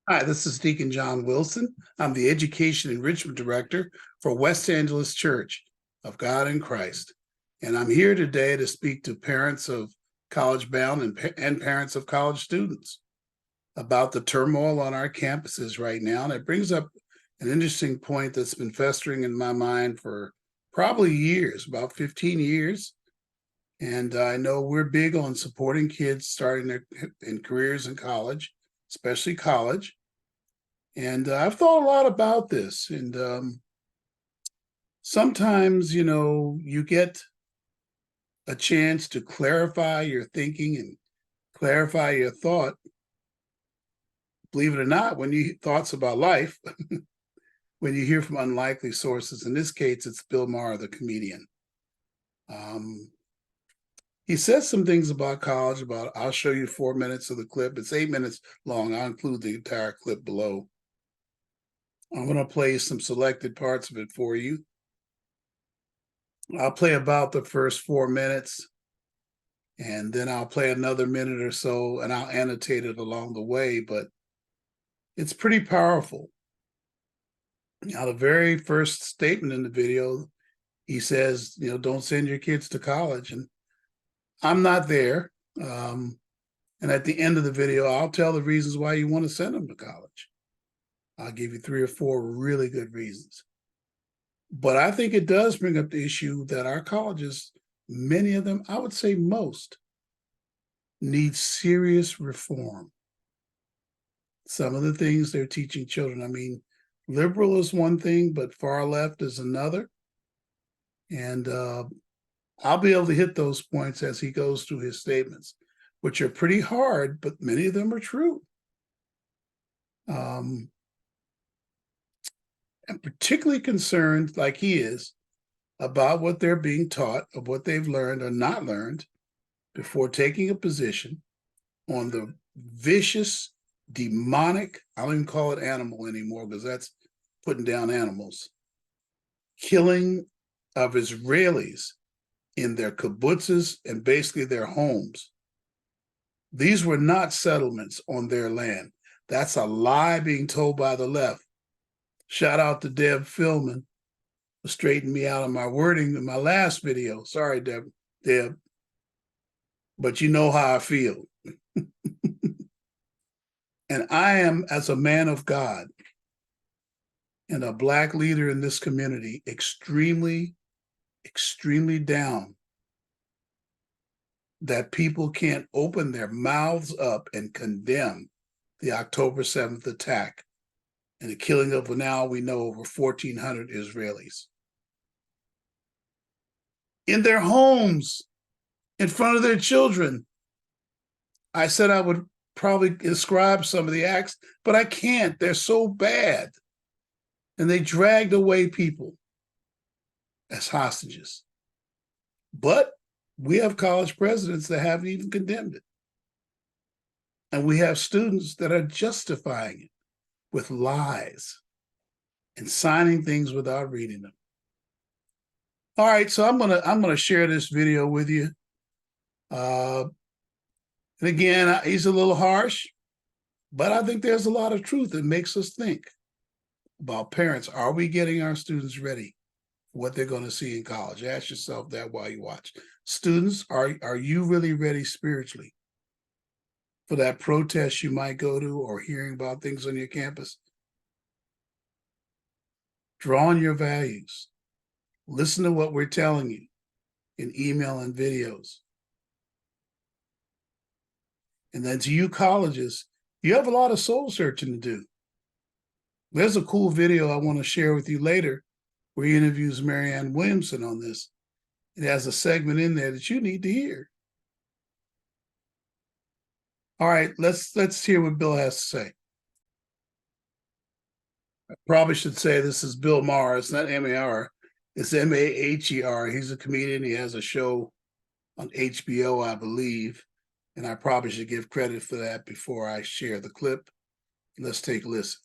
Hi, this is Deacon John Wilson. I'm the Education Enrichment Director for West Angeles Church of God in Christ. And I'm here today to speak to parents of college bound and parents of college students about the turmoil on our campuses right now. And it brings up an interesting point that's been festering in my mind for probably years, about 15 years. And I know we're big on supporting kids starting their careers in college, especially college. And I've thought a lot about this. And sometimes, you get a chance to clarify your thinking and clarify your thought. Believe it or not, when you thoughts about life, when you hear from unlikely sources, in this case, it's Bill Maher, the comedian. He says some things about college, I'll show you 4 minutes of the clip. It's 8 minutes long. I'll include the entire clip below. I'm going to play some selected parts of it for you. I'll play about the first 4 minutes, and then I'll play another minute or so, and I'll annotate it along the way, but it's pretty powerful. Now, the very first statement in the video, he says, don't send your kids to college, and I'm not there. And at the end of the video, I'll tell the reasons why you want to send them to college. I'll give you 3 or 4 really good reasons. But I think it does bring up the issue that our colleges, many of them, I would say most, need serious reform. Some of the things they're teaching children, liberal is one thing, but far left is another. And I'll be able to hit those points as he goes through his statements, which are pretty hard, but many of them are true. I'm particularly concerned, like he is, about what they're being taught, of what they've learned or not learned before taking a position on the vicious, demonic, I don't even call it animal anymore because that's putting down animals, killing of Israelis in their kibbutzes and basically their homes. These were not settlements on their land. That's a lie being told by the left. Shout out to Deb Philman for straightening me out on my wording in my last video. Sorry, Deb. But you know how I feel. And I am, as a man of God and a Black leader in this community, extremely, extremely down that people can't open their mouths up and condemn the October 7th attack and the killing of, now we know, over 1,400 Israelis. In their homes, in front of their children. I said I would probably describe some of the acts, but I can't. They're so bad. And they dragged away people as hostages. But we have college presidents that haven't even condemned it. And we have students that are justifying it with lies and signing things without reading them. All right, so I'm gonna share this video with you. And again, he's a little harsh, but I think there's a lot of truth that makes us think about parents. Are we getting our students ready for what they're going to see in college? Ask yourself that while you watch. Students, are you really ready spiritually for that protest you might go to or hearing about things on your campus? Draw on your values. Listen to what we're telling you in email and videos. And then to you colleges, you have a lot of soul searching to do. There's a cool video I want to share with you later where he interviews Marianne Williamson on this. It has a segment in there that you need to hear. All right, let's hear what Bill has to say. I probably should say this is Bill Maher. It's not M-A-R. It's M-A-H-E-R. He's a comedian. He has a show on HBO, I believe. And I probably should give credit for that before I share the clip. Let's take a listen.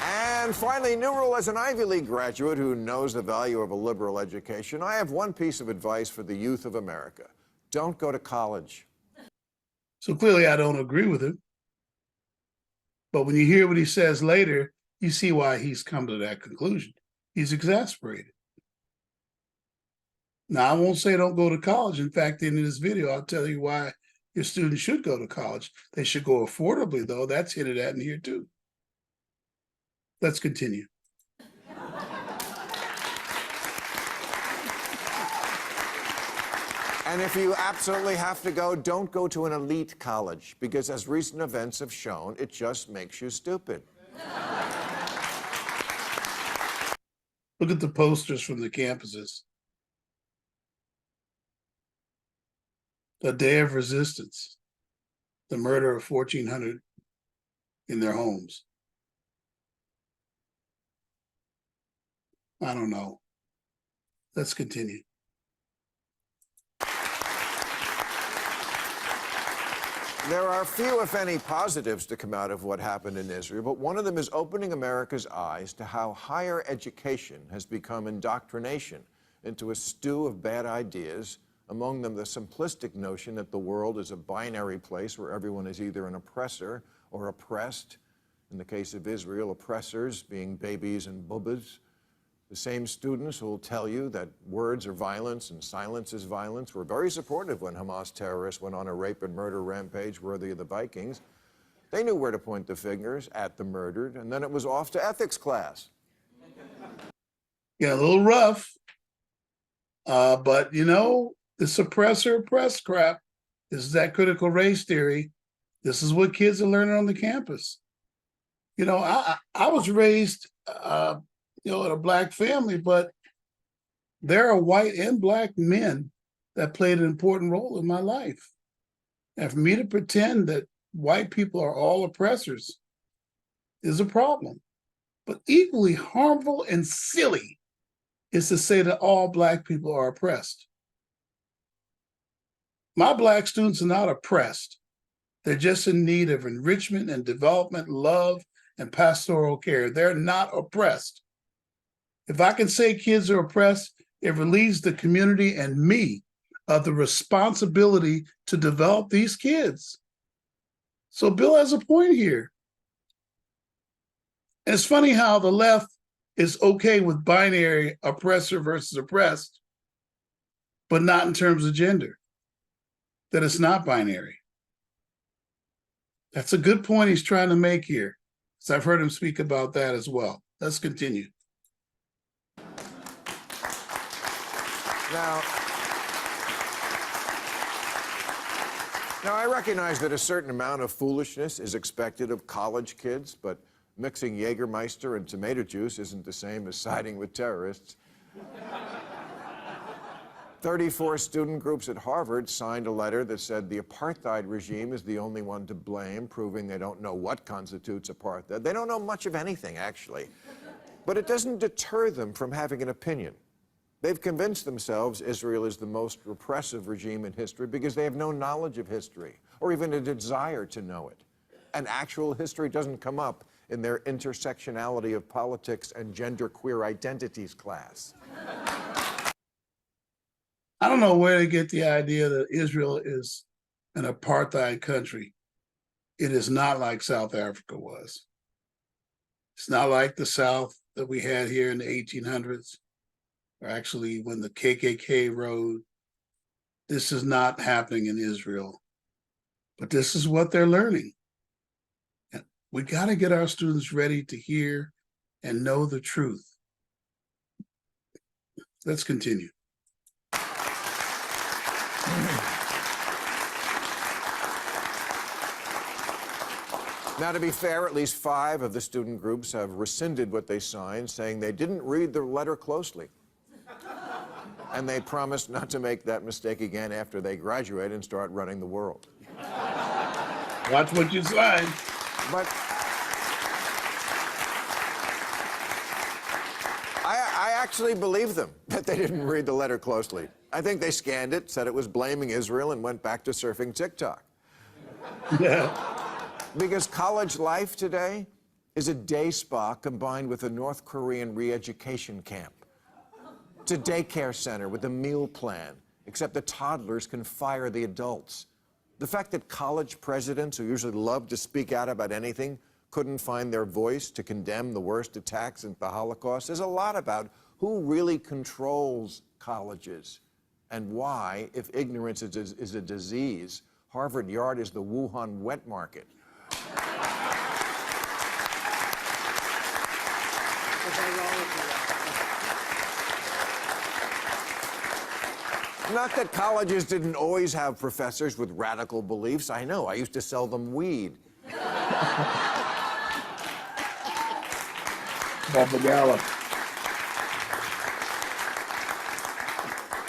And finally, new rule as an Ivy League graduate who knows the value of a liberal education, I have one piece of advice for the youth of America. Don't go to college. So clearly I don't agree with him. But when you hear what he says later, you see why he's come to that conclusion. He's exasperated. Now, I won't say don't go to college. In fact, in this video, I'll tell you why your students should go to college. They should go affordably, though. That's hinted at in here, too. Let's continue. And if you absolutely have to go, don't go to an elite college, because as recent events have shown, it just makes you stupid. Look at the posters from the campuses. A day of resistance, the murder of 1,400 in their homes. I don't know. Let's continue. There are few, if any, positives to come out of what happened in Israel, but one of them is opening America's eyes to how higher education has become indoctrination into a stew of bad ideas, among them the simplistic notion that the world is a binary place where everyone is either an oppressor or oppressed. In the case of Israel, oppressors being babies and bubbas. The same students who will tell you that words are violence and silence is violence were very supportive when Hamas terrorists went on a rape and murder rampage worthy of the Vikings. They knew where to point the fingers at the murdered, and then it was off to ethics class. Yeah, a little rough, but you know, the suppressor oppressed crap. This is that critical race theory. This is what kids are learning on the campus. You know, I was raised, in a Black family, but there are white and Black men that played an important role in my life. And for me to pretend that white people are all oppressors is a problem. But equally harmful and silly is to say that all Black people are oppressed. My Black students are not oppressed. They're just in need of enrichment and development, love, and pastoral care. They're not oppressed. If I can say kids are oppressed, it relieves the community and me of the responsibility to develop these kids. So Bill has a point here. And it's funny how the left is okay with binary oppressor versus oppressed, but not in terms of gender, that it's not binary. That's a good point he's trying to make here. So I've heard him speak about that as well. Let's continue. Now, I recognize that a certain amount of foolishness is expected of college kids, but mixing Jägermeister and tomato juice isn't the same as siding with terrorists. 34 student groups at Harvard signed a letter that said the apartheid regime is the only one to blame, proving they don't know what constitutes apartheid. They don't know much of anything, actually. But it doesn't deter them from having an opinion. They've convinced themselves Israel is the most repressive regime in history because they have no knowledge of history, or even a desire to know it. And actual history doesn't come up in their intersectionality of politics and genderqueer identities class. I don't know where they get the idea that Israel is an apartheid country. It is not like South Africa was. It's not like the South that we had here in the 1800s, or actually when the KKK rode. This is not happening in Israel, but this is what they're learning. And we got to get our students ready to hear and know the truth. Let's continue. Now, to be fair, at least 5 of the student groups have rescinded what they signed, saying they didn't read the letter closely. And they promised not to make that mistake again after they graduate and start running the world. Watch what you sign. But I actually believe them that they didn't read the letter closely. I think they scanned it, said it was blaming Israel, and went back to surfing TikTok. Yeah. Because college life today is a day spa combined with a North Korean re-education camp. It's a daycare center with a meal plan, except the toddlers can fire the adults. The fact that college presidents, who usually love to speak out about anything, couldn't find their voice to condemn the worst attacks in the Holocaust. There's a lot about who really controls colleges and why, if ignorance is a disease, Harvard Yard is the Wuhan wet market. Not that colleges didn't always have professors with radical beliefs. I know, I used to sell them weed.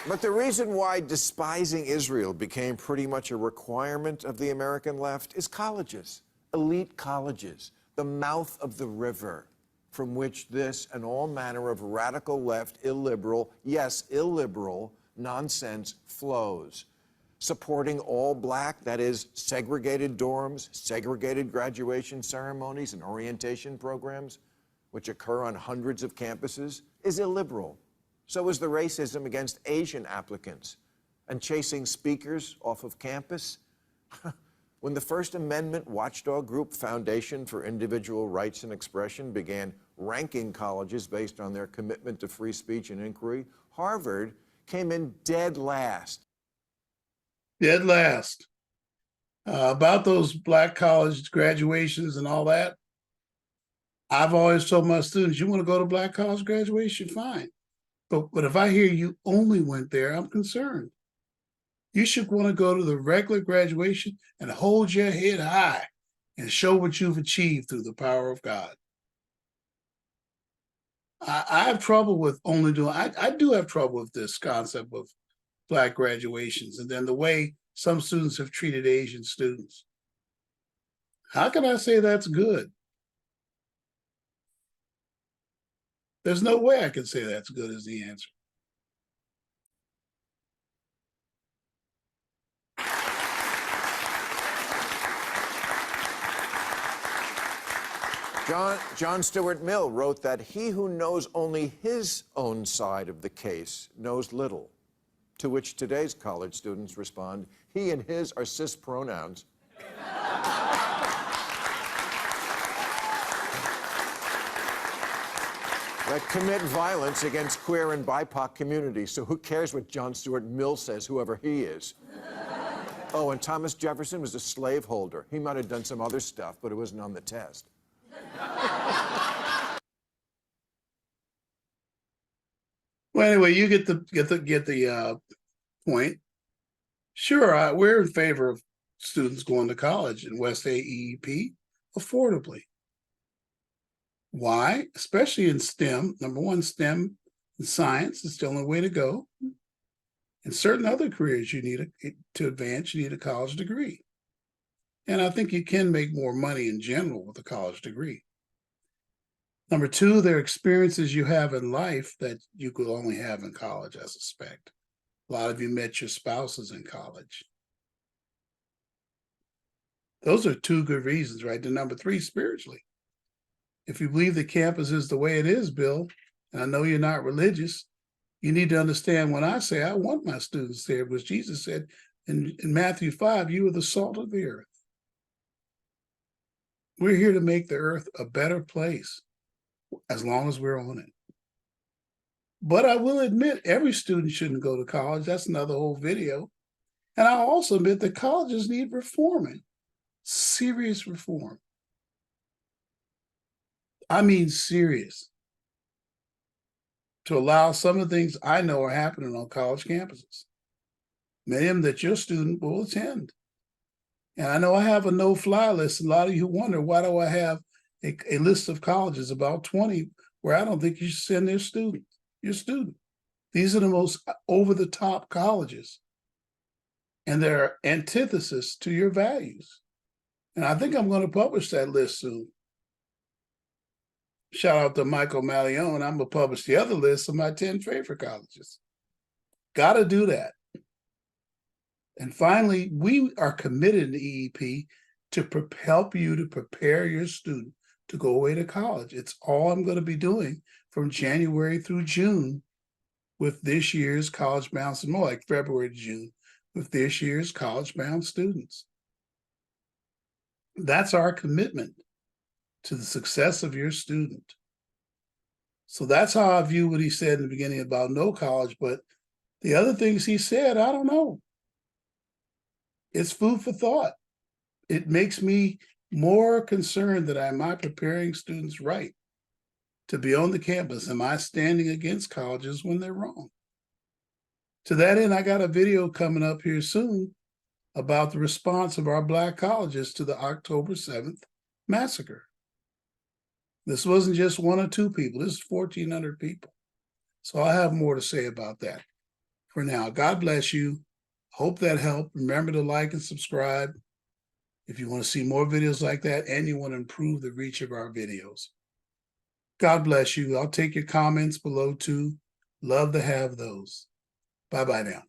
But the reason why despising Israel became pretty much a requirement of the American left is colleges, elite colleges, the mouth of the river from which this and all manner of radical left, illiberal, yes, illiberal, nonsense flows. Supporting all black, that is, segregated dorms, segregated graduation ceremonies and orientation programs, which occur on hundreds of campuses, is illiberal. So is the racism against Asian applicants and chasing speakers off of campus. When the First Amendment watchdog group Foundation for Individual Rights and Expression began ranking colleges based on their commitment to free speech and inquiry, Harvard came in dead last. Dead last. About those black college graduations and all that, I've always told my students, you want to go to black college graduation, fine. But if I hear you only went there, I'm concerned. You should want to go to the regular graduation and hold your head high and show what you've achieved through the power of God. I have trouble with only doing, I do have trouble with this concept of black graduations and then the way some students have treated Asian students. How can I say that's good? There's no way I can say that's good is the answer. John Stuart Mill wrote that he who knows only his own side of the case knows little, to which today's college students respond, he and his are cis pronouns. That commit violence against queer and BIPOC communities, so who cares what John Stuart Mill says, whoever he is. Oh, and Thomas Jefferson was a slaveholder. He might have done some other stuff, but it wasn't on the test. Well, anyway, you get the point. Sure, we're in favor of students going to college in West AEP affordably. Why? Especially in STEM. Number one, STEM and science is the only way to go. In certain other careers, you need to advance, you need a college degree. And I think you can make more money in general with a college degree. Number two, there are experiences you have in life that you could only have in college, I suspect. A lot of you met your spouses in college. Those are two good reasons, right? And number three, spiritually. If you believe the campus is the way it is, Bill, and I know you're not religious, you need to understand when I say I want my students there, because Jesus said in Matthew 5, you are the salt of the earth. We're here to make the earth a better place as long as we're on it. But I will admit every student shouldn't go to college. That's another whole video. And I also admit that colleges need reforming, serious reform. I mean serious. To allow some of the things I know are happening on college campuses. Many of them that your student will attend. And I know I have a no-fly list. A lot of you wonder, why do I have a list of colleges, about 20, where I don't think you should send your student. These are the most over-the-top colleges. And they're antithesis to your values. And I think I'm going to publish that list soon. Shout out to Michael Malleone. I'm going to publish the other list of my 10 favorite colleges. Got to do that. And finally, we are committed to EEP to help you to prepare your student to go away to college. It's all I'm going to be doing from January through June with this year's college-bound, more like February to June, with this year's college-bound students. That's our commitment. to the success of your student. So that's how I view what he said in the beginning about no college, but the other things he said, I don't know. It's food for thought. It makes me more concerned that am I preparing students right to be on the campus? Am I standing against colleges when they're wrong? To that end, I got a video coming up here soon about the response of our Black colleges to the October 7th massacre. This wasn't just one or two people. This is 1,400 people. So I'll have more to say about that. For now, God bless you. Hope that helped. Remember to like and subscribe if you want to see more videos like that and you want to improve the reach of our videos. God bless you. I'll take your comments below too. Love to have those. Bye-bye now.